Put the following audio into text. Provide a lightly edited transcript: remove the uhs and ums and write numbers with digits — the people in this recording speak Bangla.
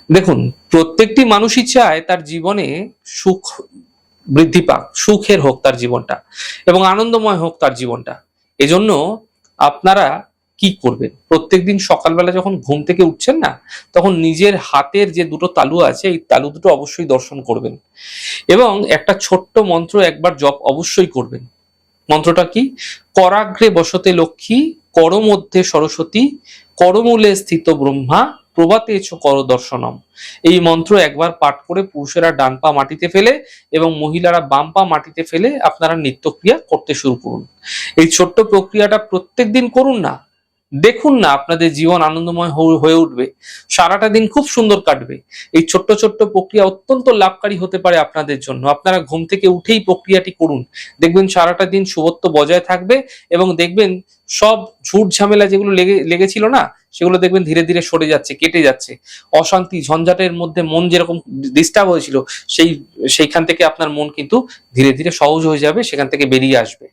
দেখুন, প্রত্যেকটি মানুষই চায় তার জীবনে সুখ বৃদ্ধি পাক, সুখের হোক তার জীবনটা এবং আনন্দময় হোক তার জীবনটা। এজন্য আপনারা কি করবেন, প্রত্যেকদিন সকালবেলা যখন ঘুম থেকে উঠছেন না, তখন নিজের হাতের যে দুটো তালু আছে এই তালু দুটো অবশ্যই দর্শন করবেন এবং একটা ছোট্ট মন্ত্র একবার জপ অবশ্যই করবেন। মন্ত্রটা কি? করাগ্রে বসতে লক্ষ্মী, কর মধ্যে সরস্বতী, করমূলে স্থিত ব্রহ্মা, প্রভাতেছ কর দর্শনম। এই মন্ত্র একবার পাঠ করে পুরুষেরা ডান পা মাটিতে ফেলে এবং মহিলারা বাম পা মাটিতে ফেলে আপনারা নিত্যক্রিয়া করতে শুরু করুন। এই ছোট্ট প্রক্রিয়াটা প্রত্যেক দিন করুন না, দেখুন না আপনাদের জীবন আনন্দময় হয়ে উঠবে, সারাটা দিন খুব সুন্দর কাটবে। এই ছোট্ট ছোট্ট প্রক্রিয়া অত্যন্ত লাভকারী হতে পারে আপনাদের জন্য। আপনারা ঘুম থেকে উঠেই প্রক্রিয়াটি করুন, দেখবেন সারাটা দিন শুভত্ব বজায় থাকবে এবং দেখবেন সব ঝুট ঝামেলা যেগুলো লেগেছিল না, সেগুলো দেখবেন ধীরে ধীরে সরে যাচ্ছে, কেটে যাচ্ছে। অশান্তি ঝঞ্ঝাটের মধ্যে মন যেরকম ডিস্টার্ব হয়েছিল, সেইখান থেকে আপনার মন কিন্তু ধীরে ধীরে সহজ হয়ে যাবে, সেখান থেকে বেরিয়ে আসবে।